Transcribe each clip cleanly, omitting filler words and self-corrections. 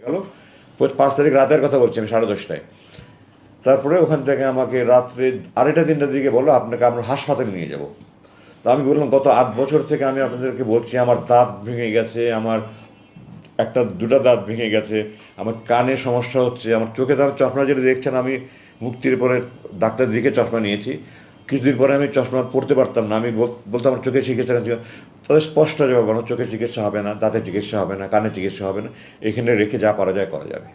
গেল। 5 তারিখ রাতের কথা বলছি আমি, 10:30টায়। তারপরে ওখান থেকে আমাকে রাত্রে 2:30-3টার দিকে বললো আপনাকে আমরা হাসপাতালে নিয়ে যাব। তো আমি বললাম গত 8 বছর থেকে আমি আপনাদেরকে বলছি আমার দাঁত ভেঙে গেছে, আমার দুটা দাঁত ভেঙে গেছে, আমার কানে সমস্যা হচ্ছে, আমার চোখে দাঁত, চশমা যেটা দেখছেন আমি মুক্তির পরে ডাক্তার দিকে চশমা নিয়েছি, কিছুদিন পরে আমি চশমা পড়তে পারতাম না। আমি বলতাম আমার চোখের চিকিৎসা ছিল, তাদের স্পষ্ট জবাব আমার চোখের চিকিৎসা হবে না, দাঁতের চিকিৎসা হবে না, কানের চিকিৎসা হবে না, এখানে রেখে যা করা যায় করা যাবে।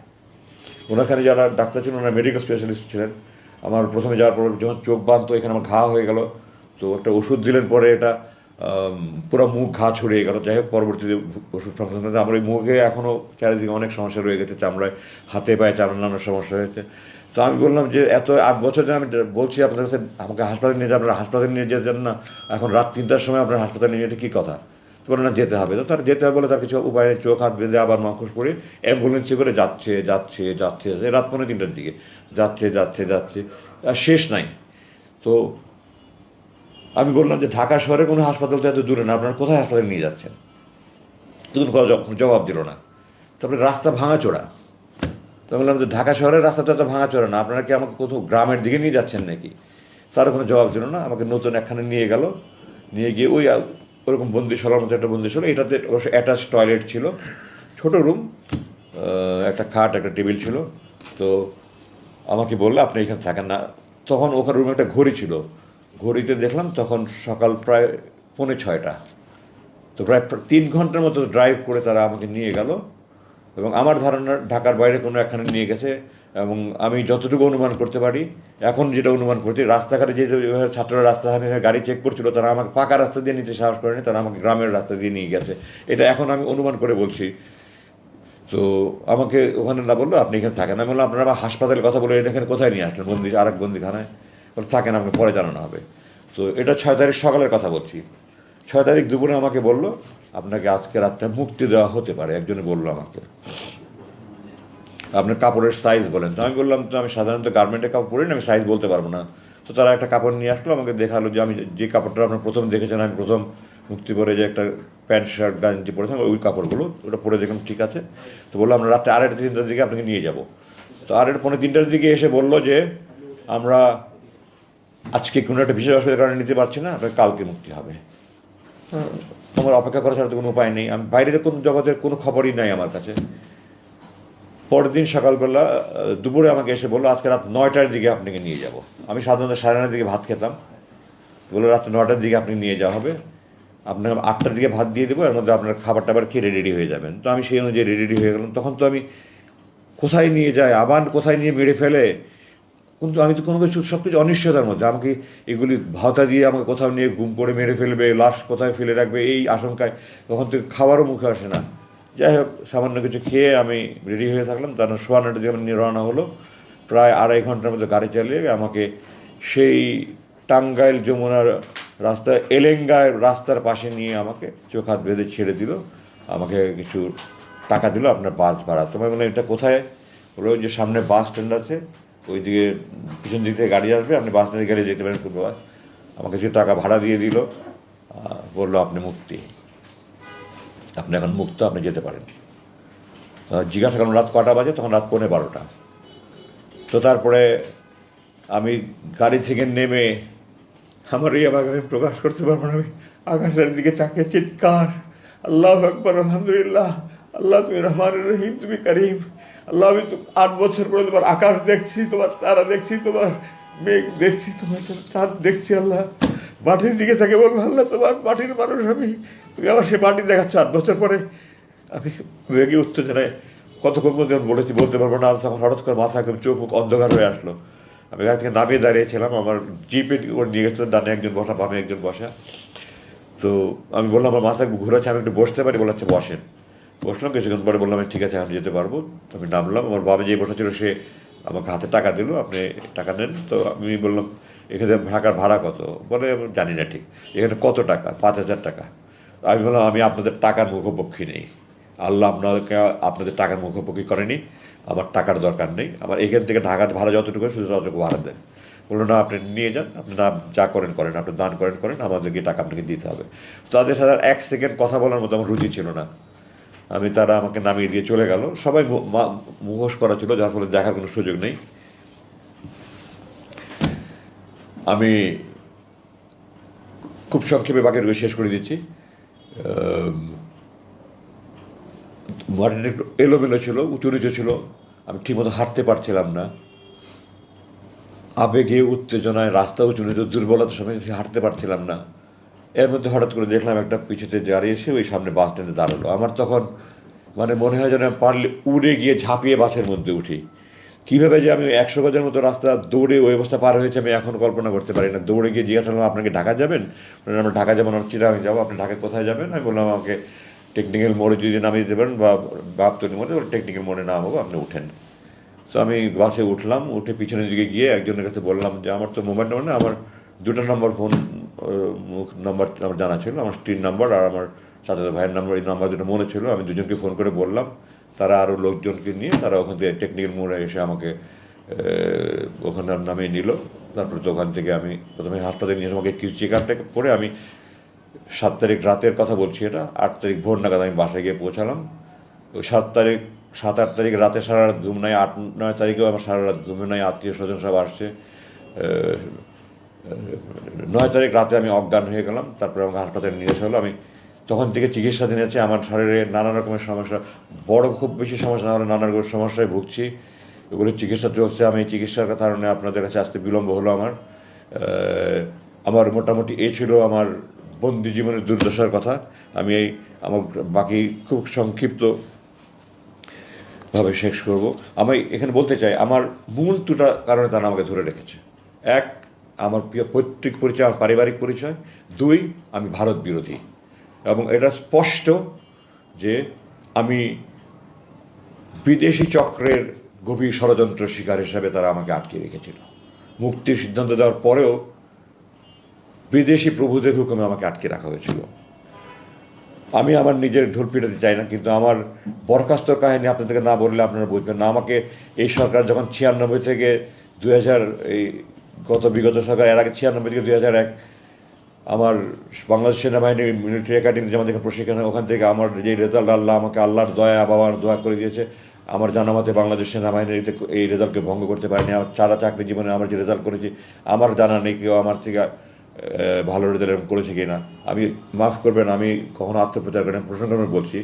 ওনাখানে যারা ডাক্তার ছিলেন ওনারা মেডিকেল স্পেশালিস্ট ছিলেন। আমার প্রথমে যাওয়ার পর যখন চোখ বাঁধতো এখানে আমার ঘা হয়ে গেল, তো একটা ওষুধ দিলেন, পরে এটা পুরো মুখ ঘা ছড়িয়ে গেল। যাই হোক পরবর্তীতে ওষুধ সংশোধন, আমার ওই মুখে এখনও চারিদিকে অনেক সমস্যা রয়ে গেছে, চামড়ায়, হাতে পায়ে চামড়া নানান সমস্যা হয়েছে। তো আমি বললাম যে এত 8 বছর ধরে আমি বলছি আপনাদের কাছে আমাকে হাসপাতালে নিয়ে যান, আপনারা হাসপাতালে নিয়ে যেতেন না, এখন রাত 3টার সময় আপনার হাসপাতালে নিয়ে যেতে কী কথা? তো বলে না যেতে হবে। তো তার যেতে হবে বলে তার কিছু উপায় নেই, চোখ হাত বেঁধে আবার মুখোশ পরে অ্যাম্বুলেন্সে করে যাচ্ছে যাচ্ছে যাচ্ছে, রাত 2:45টার দিকে যাচ্ছে যাচ্ছে যাচ্ছে, আর শেষ নাই। তো আমি বললাম যে ঢাকা শহরে কোনো হাসপাতাল তো এত দূরে না, আপনারা কোথায় হাসপাতালে নিয়ে যাচ্ছেন? কিন্তু কোনো জবাব দিল না। তারপরে রাস্তা ভাঙাচোরা। তো বললাম যে ঢাকা শহরের রাস্তা তো এত ভাঙাচোরা না, আপনারা কি আমাকে কোথাও গ্রামের দিকে নিয়ে যাচ্ছেন নাকি? তারও কোনো জবাব দিল না। আমাকে নতুন একখানে নিয়ে গেল, নিয়ে গিয়ে ওরকম বন্দিশালার মতো একটা বন্দিশালা, এটাতে অবশ্য অ্যাটাচ টয়লেট ছিল, ছোটো রুম, একটা খাট একটা টেবিল ছিল। তো আমাকে বললো আপনি এখানে থাকেন না। তখন ওখানে রুমে একটা ঘড়ি ছিল, ঘড়িতে দেখলাম তখন সকাল প্রায় 5:45। তো প্রায় 3 ঘন্টার মতো ড্রাইভ করে তারা আমাকে নিয়ে গেল, এবং আমার ধারণা ঢাকার বাইরে কোনো একখানে নিয়ে গেছে। এবং আমি যতটুকু অনুমান করতে পারি, এখন যেটা অনুমান করছি, রাস্তাঘাটে যে ছাত্ররা রাস্তাঘাটে গাড়ি চেক করছিল তারা আমাকে পাকা রাস্তা দিয়ে নিতে সাহস করেনি, তারা আমাকে গ্রামের রাস্তা দিয়ে নিয়ে গেছে। এটা এখন আমি অনুমান করে বলছি। তো আমাকে ওখানে না বললো আপনি এখানে থাকেন। আমি বললাম আপনারা আমার হাসপাতালের কথা বলে এখানে কোথায় নিয়ে আসলেন, আরেক বন্দিখানায়? বলে থাকেন, আমাকে পরে জানানো হবে। তো এটা 6 তারিখ সকালের কথা বলছি। 6 তারিখ দুপুরে আমাকে বললো আপনাকে আজকে রাতটা মুক্তি দেওয়া হতে পারে। একজনে বললো আমাকে আপনার কাপড়ের সাইজ বলেন। তো আমি বললাম তো আমি সাধারণত গার্মেন্টের কাপড় পরি না, আমি সাইজ বলতে পারবো না। তো তারা একটা কাপড় নিয়ে আসলো, আমাকে দেখালো যে আমি যে কাপড়টা আপনার প্রথম দেখেছেন, আমি প্রথম মুক্তি পরে যে একটা প্যান্ট শার্ট গাঞ্জি পরেছিলাম ওই কাপড়গুলো, ওটা পরে দেখলাম ঠিক আছে। তো বললো আমরা রাত্রে 2:30-3টার দিকে আপনাকে নিয়ে যাব। তো 2:30-3টার দিকে এসে বললো যে আমরা আজকে কোনো একটা বিশেষ অসুবিধার কারণে নিতে পারছি না, আপনার কালকে মুক্তি হবে। আমার অপেক্ষা করা ছাড়া তো কোনো উপায় নেই, আমি বাইরের কোনো জগতের কোনো খবরই নাই আমার কাছে। পরের দিন সকালবেলা দুপুরে আমাকে এসে বললো আজকে রাত 9টার দিকে আপনাকে নিয়ে যাব। আমি সাধারণত 9:30 দিকে ভাত খেতাম, বললো রাত 9টার দিকে আপনি নিয়ে যাওয়া হবে, আপনাকে 8টার দিকে ভাত দিয়ে দেবো, এর মধ্যে আপনার খাবার টাবার খেয়ে রেডি হয়ে যাবেন। তো আমি সেই অনুযায়ী রেডি হয়ে গেলাম। তখন তো আমি কোথায় নিয়ে যায়, আবার কোথায় নিয়ে মেরে ফেলে, কিন্তু আমি তো কোনো কিছু সব কিছু অনিশ্চয়তার মধ্যে। আমাকে এগুলি ভাওতা দিয়ে আমাকে কোথাও নিয়ে গুম করে মেরে ফেলবে, লাশ কোথায় ফেলে রাখবে, এই আশঙ্কায় তখন থেকে খাবারও মুখে আসে না। যাই হোক সামান্য কিছু খেয়ে আমি রেডি হয়ে থাকলাম। তার 9:15 দিকে নিয়ে রওনা হলো। প্রায় 2.5 ঘন্টার মধ্যে গাড়ি চালিয়ে আমাকে সেই টাঙ্গাইল যমুনার রাস্তা এলেঙ্গায় রাস্তার পাশে নিয়ে আমাকে চোখ হাত বেঁধে ছেড়ে দিল। আমাকে কিছু টাকা দিল আপনার বাস ভাড়া। তোমায় বললাম এটা কোথায়? বললো ওই যে সামনে বাস স্ট্যান্ড আছে, ওই দিকে পিছন দিক থেকে গাড়ি আসবে, আপনি বাস স্ট্যান্ডে গেলে যেতে পারেন কোনো বাস। আমাকে কিছু টাকা ভাড়া দিয়ে দিল, বললো আপনি মুক্তি, আপনি এখন মুক্ত, আপনি যেতে পারেন। জিজ্ঞাসা করলাম রাত কটা বাজে? তখন রাত 11:15। তো তারপরে আমি গাড়ি থেকে নেমে আমার এই আমাকে আমি প্রকাশ করতে পারবো না, আমি আকাশের দিকে চাকে চিৎকার, আল্লাহু আকবার, আলহামদুলিল্লাহ, আল্লাহ তুমি রহমান রহিম, তুমি করিম, আল্লাহ আমি তো 8 বছর পরে তোমার আকাশ দেখছি, তোমার তারা দেখছি, তোমার মেঘ দেখছি, তোমার চাঁদ দেখছি। আল্লাহ মাটির দিকে থাকে বললো আল্লাহ তোমার মাটির মানুষ আমি, তুমি আমার সে মাটি দেখাচ্ছ 8 বছর পরে। আমি মেঘে উত্তেজনায় কতক্ষণ পর্যন্ত বলেছি বলতে পারবো না। তখন হঠাৎ করে মাথা একদম চোখ মুখ অন্ধকার হয়ে আসলো। আমি গাড়ি থেকে নামিয়ে দাঁড়িয়েছিলাম, আমার জিপে ওর নিয়ে গেছিলো, ডানে একজন বসা বামে একজন বসা। তো আমি বললাম আমার মাথা ঘুরাচ্ছে, আমি একটু বসতে পারি? বলে আচ্ছা বসেন। বসলাম, কিছুক্ষণ পরে বললাম ঠিক আছে আমি যেতে পারবো। আমি নামলাম, আমার বাবা যে বসা ছিল সে আমাকে হাতে টাকা দিল, আপনি টাকা নেন। তো আমি বললাম এখানে ঢাকার ভাড়া কত? বলে আমি জানি না ঠিক। এখানে কত টাকা? 5,000 টাকা। আমি বললাম আমি আপনাদের টাকার মুখোপক্ষী নেই, আল্লাহ আপনাদের টাকার মুখোপক্ষী করেনি, আমার টাকার দরকার নেই, আমার এখান থেকে ঢাকার ভাড়া যতটুকু শুধু ততটুকু ভাড়া দেন। বললো না আপনি নিয়ে যান, আপনি না যা করেন করেন, আপনি দান করেন করেন, আমাদেরকে টাকা আপনাকে দিতে হবে। তাদের সাথে 1 সেকেন্ড কথা বলার মতো আমার রুচি ছিল না। তারা আমাকে নামিয়ে দিয়ে চলে গেল। সবাই মুখোশ করা ছিল, যার ফলে দেখার কোনো সুযোগ নেই। আমি খুব সংক্ষেপে বাকি রয়ে শেষ করে দিচ্ছি। মাটিটা একটু এলোমেলো ছিল, উঁচু নিচু ছিল, আমি ঠিকমতো হাঁটতে পারছিলাম না। আবেগে উত্তেজনায় রাস্তা উঁচু নিচু, দুর্বলতার সময় হাঁটতে পারছিলাম না। এর মধ্যে হঠাৎ করে দেখলাম একটা পিছুতে দাঁড়িয়ে এসে ওই সামনে বাস স্ট্যান্ডে দাঁড়ালো। আমার তখন মানে মনে হয় যেন পারলে উড়ে গিয়ে ঝাঁপিয়ে বাসের মধ্যে উঠি। কীভাবে যে আমি 100 গজের মতো রাস্তা দৌড়ে ওই অবস্থা পার হয়েছে আমি এখন কল্পনা করতে পারি না। দৌড়ে গিয়ে জিজ্ঞাসা করলাম, আপনাকে ঢাকা যাবেন? আমরা ঢাকা যাবো না, চিরাং যাবো। আপনি ঢাকায় কোথায় যাবেন? আমি বললাম, আমাকে টেকনিক্যাল মোড়ে যদি নামিয়ে দিতে পারেন বা গাবতলী মোড়ে, টেকনিক্যাল মোড়ে নামাবো, আপনি উঠেন। তো আমি বাসে উঠলাম, উঠে পিছনের দিকে গিয়ে একজনের কাছে বললাম যে আমার তো মোবাইল নাম্বার না, আমার 2টা নম্বর ফোন নাম্বার আমার জানা ছিল, আমার স্ত্রীর নাম্বার আর আমার চাচাতো ভাইয়ের নাম্বার, এই নাম্বার দুটো মনে ছিল। আমি দুজনকে ফোন করে বললাম, তারা আরও লোকজনকে নিয়ে তারা ওখান থেকে টেকনিক্যাল মোড়ে এসে আমাকে ওখানে নামিয়ে নিল। তারপরে তো ওখান থেকে আমি প্রথমে হাসপাতালে নিয়ে আমাকে কিছু চেক আপটা করে আমি 7 তারিখ রাতের কথা বলছি, এটা 8 তারিখ ভোর নাগাদ আমি বাসায় গিয়ে পৌঁছালাম। ওই 7-8 তারিখ রাতে সারা রাত ঘুম নাই, 8-9 তারিখেও আমার সারা রাত ঘুমে নাই, আত্মীয় স্বজন সব আসছে। 9 তারিখ রাতে আমি অজ্ঞান হয়ে গেলাম। তারপরে আমাকে হাসপাতালে নিয়ে আসা হলো। আমি তখন থেকে চিকিৎসাধীন আছে। আমার শরীরে নানা রকমের সমস্যা, বড় খুব বেশি সমস্যা না হলে নানা রকমের সমস্যায় ভুগছি। এগুলো চিকিৎসা চলছে। আমি চিকিৎসার কারণে আপনাদের কাছে আসতে বিলম্ব হলো আমার। আমার মোটামুটি এই ছিল আমার বন্দি জীবনের দুর্দশার কথা। আমি আমার বাকি খুব সংক্ষিপ্তভাবে শেষ করব। আমি এখানে বলতে চাই, আমার মূল দুটা কারণে তারা আমাকে ধরে রেখেছে। এক, আমার পৈতৃক পরিচয়, আমার পারিবারিক পরিচয়। 2, আমি ভারত বিরোধী। এবং এটা স্পষ্ট যে আমি বিদেশি চক্রের গভীর ষড়যন্ত্র শিকার হিসাবে তারা আমাকে আটকে রেখেছিল। মুক্তির সিদ্ধান্ত দেওয়ার পরেও বিদেশি প্রভুদের হুকুমে আমাকে আটকে রাখা হয়েছিল। আমি আমার নিজের ঢোল পিটাতে চাই না, কিন্তু আমার বরখাস্ত কাহিনী আপনাদেরকে না বললে আপনারা বুঝবেন না। আমাকে এই সরকার যখন 96 থেকে 2000, এই বিগত সরকার, এর আগে 96 থেকে 2001 আমার বাংলাদেশ সেনাবাহিনীর মিলিটারি একাডেমি যেমন যেখানে প্রশিক্ষণ হয়, ওখান থেকে আমার যে রেজাল্ট, আমাকে আল্লাহর দয়া বাবার দোয়া করে দিয়েছে। আমার জানা মতে বাংলাদেশ সেনাবাহিনীর এই রেজাল্টকে ভঙ্গ করতে পারেনি। আমার সারা চাকরি জীবনে আমার যে রেজাল্ট করেছি, আমার জানা নেই কেউ আমার থেকে ভালো রেজাল্ট করেছে কি না। আমি মাফ করবেন, আমি কখনো আত্মপ্রচার করেন, প্রসঙ্গক্রমে বলছি,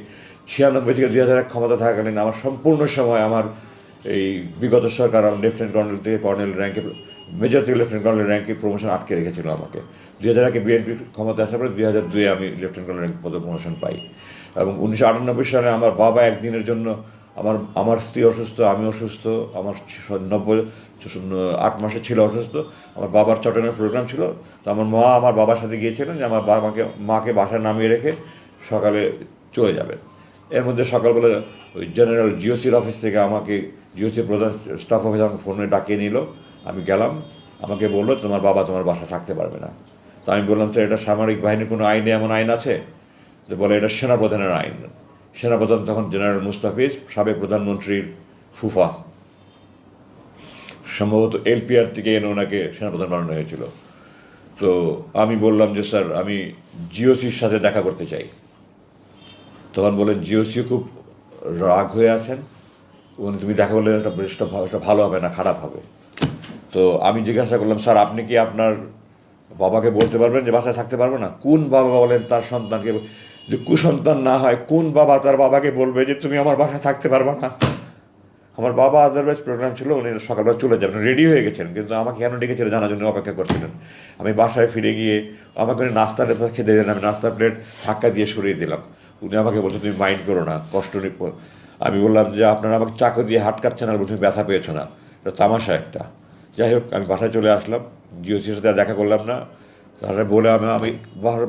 96 থেকে 2001 ক্ষমতা থাকাকালীন আমার সম্পূর্ণ সময় আমার এই বিগত সরকার আমার লেফটেন্যান্ট কর্নেল থেকে কর্নেল র্যাঙ্কে, মেজর থেকে লেফটেন্যান্ট কর্নেল র্যাঙ্কে প্রমোশন আটকে রেখেছিল আমাকে। 2001-এ বিএনপি ক্ষমতা আসার পরে 2002-এ আমি লেফটেন্যান্ট কর্নেল র্যাঙ্ক পদে প্রমোশন পাই। এবং 1998 সালে আমার বাবা একদিনের জন্য, আমার স্ত্রী অসুস্থ, আমি অসুস্থ, আমার 8 মাসের ছিল অসুস্থ, আমার বাবার চট্টগ্রামের প্রোগ্রাম ছিল। তো আমার মা আমার বাবার সাথে গিয়েছিলেন যে আমার মাকে বাসায় নামিয়ে রেখে সকালে চলে যাবেন। এর মধ্যে সকালবেলা ওই জেনারেল জিওসির অফিস থেকে আমাকে, জিওসির প্রধান স্টাফ অফিস আমাকে ফোনে ডাকিয়ে নিল। আমি গেলাম, আমাকে বললো তোমার বাবা তোমার বাসা থাকতে পারবে না। তো আমি বললাম, স্যার এটা সামরিক বাহিনীর কোনো আইনে এমন আইন আছে? তো বলে এটা সেনাপ্রধানের আইন। সেনাপ্রধান তখন জেনারেল মুস্তাফিজ, সাবেক প্রধানমন্ত্রীর ফুফা, সম্ভবত এলপিআর থেকে এনে ওনাকে সেনাপ্রধান বানানো হয়েছিল। তো আমি বললাম যে স্যার আমি জিওসির সাথে দেখা করতে চাই। তখন বলেন জিওসিও খুব রাগ হয়ে আছেন, তুমি দেখা করলে একটা বেশটা ভালো হবে না, খারাপ হবে। তো আমি জিজ্ঞাসা করলাম, স্যার আপনি কি আপনার বাবাকে বলতে পারবেন যে বাসায় থাকতে পারবো না? কোন বাবা বলেন তার সন্তানকে, যে কুসন্তান না হয় কোন বাবা তার বাবাকে বলবে যে তুমি আমার বাসায় থাকতে পারবে না? আমার বাবা আদারওয়াইজ প্রোগ্রাম ছিল, উনি সকালবেলা চলে যাবেন, রেডি হয়ে গেছেন, কিন্তু আমাকে কেন ডেকেছিল জানার জন্য অপেক্ষা করছিলেন। আমি বাসায় ফিরে গিয়ে আমাকে উনি নাস্তা খেতে দিলেন, আমি নাস্তা প্লেট ধাক্কা দিয়ে সরিয়ে দিলাম। উনি আমাকে বলছেন তুমি মাইন্ড করো না, কষ্ট নেই। আমি বললাম যে আপনারা আমাকে চাকু দিয়ে হাত কাটছেন আর তুমি ব্যথা পেয়েছো না, এটা তামাশা একটা। যাই হোক, আমি বাসায় চলে আসলাম, জিওসির সাথে দেখা করলাম না। তাহলে বলে আমি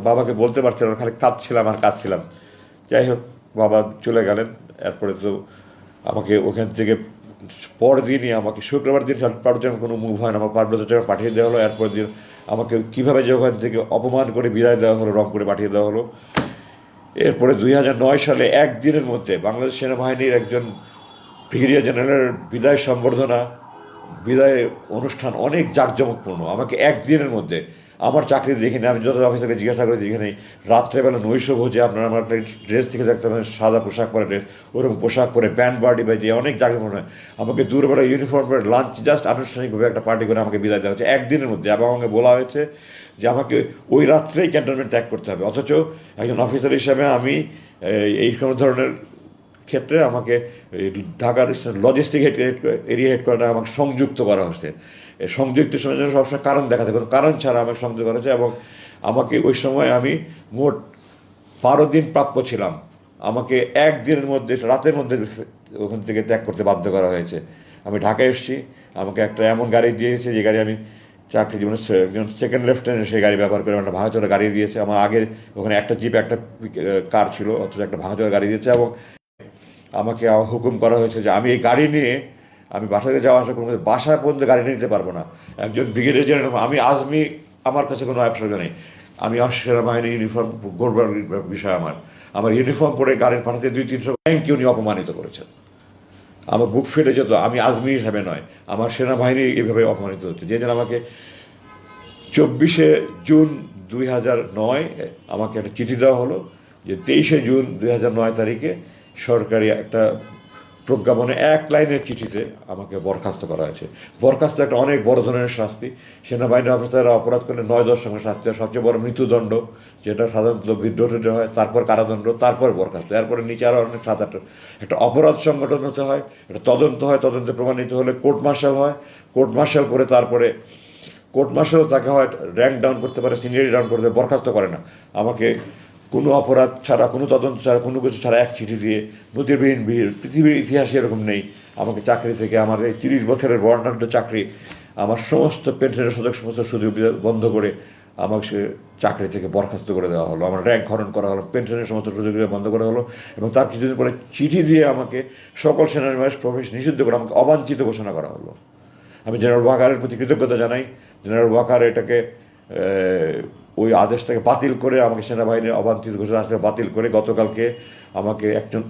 বাবাকে বলতে পারছিলাম, খালি কাঁদছিলাম। যাই হোক, বাবা চলে গেলেন। এরপরে তো আমাকে ওখান থেকে পরদিনই আমাকে শুক্রবার দিন পার্বত্য কোনো মুভ হয় না, আমার পার্বত্য পাঠিয়ে দেওয়া হলো। এরপর দিন আমাকে কীভাবে যে ওখান থেকে অপমান করে বিদায় দেওয়া হলো, রংপুরে পাঠিয়ে দেওয়া হলো। এরপরে 2009 সালে একদিনের মধ্যে বাংলাদেশ সেনাবাহিনীর একজন ব্রিগেডিয়ার জেনারেলের বিদায় অনুষ্ঠান অনেক জাঁকজমকপূর্ণ। আমাকে একদিনের মধ্যে, আমার চাকরি দেখিনি, আমি যত অফিসারকে জিজ্ঞাসা করে দেখি নেই রাত্রেবেলা নৈশ ভোজে আপনার আমার একটা ড্রেস থেকে দেখতে পাবেন, সাদা পোশাক পরে ড্রেস, ওরকম পোশাক পরে ব্যান্ড পার্টি বাজিয়ে অনেক জায়গায় মনে হয় আমাকে দূরবেলা ইউনিফর্ম পরে লাঞ্চ জাস্ট আনুষ্ঠানিকভাবে একটা পার্টি করে আমাকে বিদায় দেওয়া হচ্ছে একদিনের মধ্যে, এবং আমাকে বলা হয়েছে যে আমাকে ওই রাত্রেই ক্যান্টনমেন্ট ত্যাগ করতে হবে। অথচ একজন অফিসার হিসাবে আমি এই কোনো ধরনের ক্ষেত্রে আমাকে ঢাকার লজিস্টিক এরিয়া হেডকোয়ার্টার আমাকে সংযুক্ত করা হচ্ছে। সংযুক্ত সময় জন্য সবসময় কারণ দেখাতে, কোনো কারণ ছাড়া আমাকে সংযুক্ত করা হয়েছে, এবং আমাকে ওই সময় আমি মোট 12 দিন প্রাপ্য ছিলাম, আমাকে একদিনের মধ্যে রাতের মধ্যে ওখান থেকে ত্যাগ করতে বাধ্য করা হয়েছে। আমি ঢাকায় এসেছি, আমাকে একটা এমন গাড়ি দিয়েছে যে গাড়ি আমি চাকরি জীবনে একজন সেকেন্ড লেফটেন্যান্ট সেই গাড়ি ব্যবহার করে একটা ভাঙাচোরা গাড়ি দিয়েছে। আমার আগের ওখানে একটা জিপ একটা কার ছিল, অথচ একটা ভাঙাচোরা গাড়ি দিয়েছে, এবং আমাকে হুকুম করা হয়েছে যে আমি এই গাড়ি নিয়ে আমি বাসাতে যাওয়া আসা কোনো বাসা পর্যন্ত গাড়ি নিয়ে নিতে পারবো না। একজন ব্রিগেডিয়ার জেনারেল, আমি আজমি, আমার কাছে কোনো অ্যাবসর্গ নেই, আমি সেনাবাহিনী ইউনিফর্ম গড়বার বিষয় আমার ইউনিফর্ম পরে গাড়ির পাঠাতে 200-300 ব্যাংকে উনি অপমানিত করেছেন, আমার বুক ফেটে যেত। আমি আজমি হিসাবে নয়, আমার সেনাবাহিনী এভাবে অপমানিত হচ্ছে। যে আমাকে 24শে জুন 2009 আমাকে একটা চিঠি দেওয়া হলো যে 23শে জুন 2009 তারিখে সরকারি একটা প্রজ্ঞাপনে 1 লাইনের চিঠিতে আমাকে বরখাস্ত করা হয়েছে। বরখাস্ত একটা অনেক বড় ধরনের শাস্তি, সেনাবাহিনী অফিসাররা অপরাধ করলে 9-10 সঙ্গে শাস্তি হয়, সবচেয়ে বড় মৃত্যুদণ্ড, যেটা সাধারণত বিদ্রোহ হয়, তারপর কারাদণ্ড, তারপর বরখাস্ত, এরপরে নিচে আরও অনেক 7-8 একটা অপরাধ সংগঠন হতে হয়, একটা তদন্ত হয়, তদন্তে প্রমাণিত হলে কোর্ট মার্শাল হয়, কোর্ট মার্শাল করে তারপরে কোর্ট মার্শালও তাকে হয় র্যাঙ্ক ডাউন করতে পারে, সিনিয়রিটি ডাউন করতে পারে, বরখাস্ত করে না। আমাকে কোনো অপরাধ ছাড়া, কোনো তদন্ত ছাড়া, কোনো কিছু ছাড়া এক চিঠি দিয়ে, নদীবিহীন ভিড়, পৃথিবীর ইতিহাসে এরকম নেই, আমাকে চাকরি থেকে, আমার এই 30 বছরের বর্ণাঢ্য চাকরি, আমার সমস্ত পেনশনের সমস্ত সুযোগ বন্ধ করে আমাকে সে চাকরি থেকে বরখাস্ত করে দেওয়া হলো, আমার র্যাঙ্ক হরণ করা হলো, পেনশনের সমস্ত সুযোগ বন্ধ করা হলো, এবং তার কিছুদিন পরে চিঠি দিয়ে আমাকে সকল সেনানিবাস প্রবেশ নিষিদ্ধ করে আমাকে অবাঞ্ছিত ঘোষণা করা হলো। আমি জেনারেল ওয়াকারের প্রতি কৃতজ্ঞতা জানাই। জেনারেল ওয়াকার এটাকে ওই আদেশটাকে বাতিল করে আমাকে সেনাবাহিনীর অবাঞ্ছিত ঘোষণা বাতিল করে গতকালকে আমাকে একজন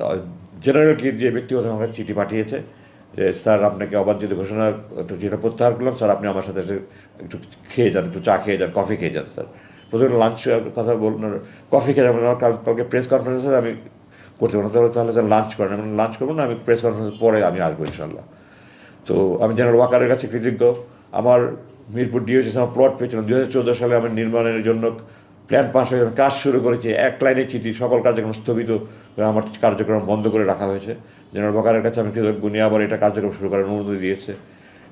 জেনারেলকে দিয়ে ব্যক্তিগত আমাকে চিঠি পাঠিয়েছে যে স্যার আপনাকে অবাঞ্ছিত ঘোষণা একটু যেটা প্রত্যাহার করলাম, স্যার আপনি আমার সাথে একটু খেয়ে যান, একটু চা খেয়ে যান, কফি খেয়ে যান। স্যার প্রথমে লাঞ্চ কথা বলুন, কফি খেয়ে যাবেন, কালকে প্রেস কনফারেন্স আমি করতে পারবো, তাহলে স্যার লাঞ্চ করেন, আমি লাঞ্চ করবো না, আমি প্রেস কনফারেন্স পরে আমি আসবো ইনশাল্লাহ। তো আমি জেনারেল ওয়াকারের কাছে কৃতজ্ঞ। আমার মিরপুর ডিওসি আমার প্লট পেয়েছিলাম 2014 সালে, আমার নির্মাণের জন্য প্ল্যান পাস হয়ে কাজ শুরু করেছি, 1 লাইনের চিঠি, সকল কার্যক্রম স্থগিত, আমার কার্যক্রম বন্ধ করে রাখা হয়েছে। জেনারেল ওয়াকারের কাছে আমি কৃতজ্ঞ, নিয়ে আবার এটা কার্যক্রম শুরু করার অনুমতি দিয়েছে।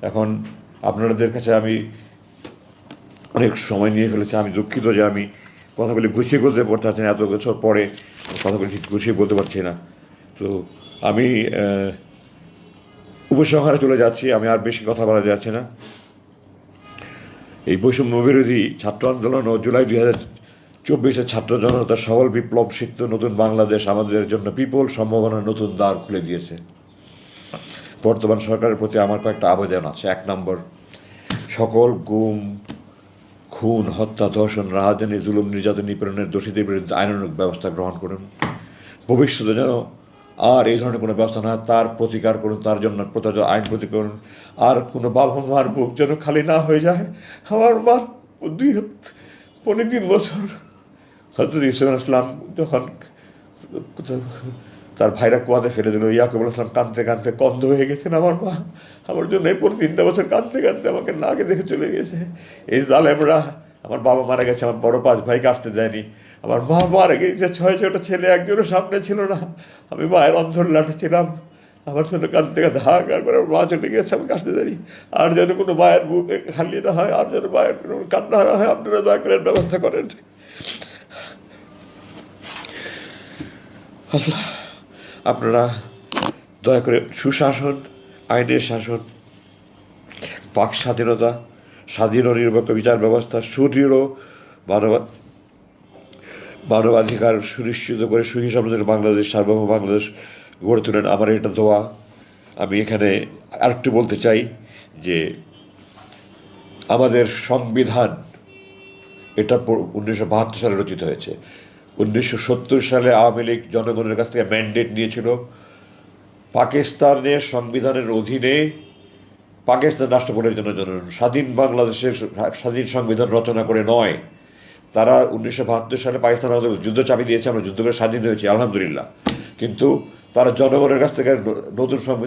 এখন আপনাদের কাছে আমি অনেক সময় নিয়ে ফেলেছি, আমি দুঃখিত যে আমি কথাগুলি গুছিয়ে বলতে পারতে পারছি না, এত বছর পরে কথাগুলি ঠিক গুছিয়ে বলতে পারছি না। তো আমি উপসংহারে চলে যাচ্ছি, আমি আর বেশি কথা বলা যাচ্ছে না। এই বৈষম্য বিরোধী ছাত্র আন্দোলন ও জুলাই 2024 ছাত্র জনতার সবল বিপ্লব সিক্ত নতুন বাংলাদেশ আমাদের জন্য বিপুল সম্ভাবনার নতুন দ্বার খুলে দিয়েছে। বর্তমান সরকারের প্রতি আমার কয়েকটা আবেদন আছে। 1 নম্বর, সকল গুম, খুন, হত্যা, ধর্ষণ, রাহাজানি, জুলুম, নির্যাতন, নিপীড়নের দোষীদের বিরুদ্ধে আইনানুগ ব্যবস্থা গ্রহণ করুন। ভবিষ্যতে যেন আর এই ধরনের কোনো ব্যবস্থা না, তার প্রতিকার করুন, তার জন্য প্রযোজ্য আইন প্রতিকার করুন। আর কোনো বাবা মার বুক যেন খালি না হয়ে যায়। আমার মা 2-3 বছর হজরত ইউসুফ ইসলাম যখন তার ভাইরা কুয়াতে ফেলে দিল, ইয়াকুব ইসলাম কাঁদতে কাঁদতে কন্ধ হয়ে গেছেন। আমার মা আমার জন্য এই 3 বছর কাঁদতে কাঁদতে আমাকে নাকে দেখে চলে গেছে। এই জালেমরা, আমার বাবা মারা গেছে, আমার বড় 5 ভাইকে আসতে দেয়নি, আমার মা মারা গেছে, 6-6টা ছেলে, একজনের সামনে ছিল না, আমি মায়ের অন্ধর লাঠে ছিলাম, আমার জন্য কাঁদতে কাঁদতে হাহাকার করে আমার মা চলে গেছে, আমাকে আসতে দেয়নি। আর যেন কোনো মায়ের বুক খালি না হয়, আর যেন মায়ের কোনো কান্না না হয়, আপনারা দয়া করে ব্যবস্থা করেন। আল্লাহ, আপনারা দয়া করে সুশাসন, আইনের শাসন, বাক স্বাধীনতা, স্বাধীন ও নিরপেক্ষ বিচার ব্যবস্থা, সুদৃঢ় মানবাধিকার সুনিশ্চিত করে সুখী সমৃদ্ধ বাংলাদেশ, সার্বভৌম বাংলাদেশ গড়ে তোলেন। আমার এটা দোয়া। আমি এখানে আরেকটু বলতে চাই যে আমাদের সংবিধান এটা 1972 সালে রচিত হয়েছে। 1970 সালে আওয়ামী লীগ জনগণের কাছ থেকে ম্যান্ডেট নিয়েছিল পাকিস্তানের সংবিধানের অধীনে পাকিস্তান রাষ্ট্র পরিচালনার জন্য, স্বাধীন বাংলাদেশের স্বাধীন সংবিধান রচনা করে নয়। তারা 1972 সালে পাকিস্তান আমাদের যুদ্ধ চাপিয়ে দিয়েছে, আমরা যুদ্ধ করে স্বাধীন হয়েছি আলহামদুলিল্লাহ, কিন্তু তারা জনগণের কাছ থেকে নতুন সংবিধান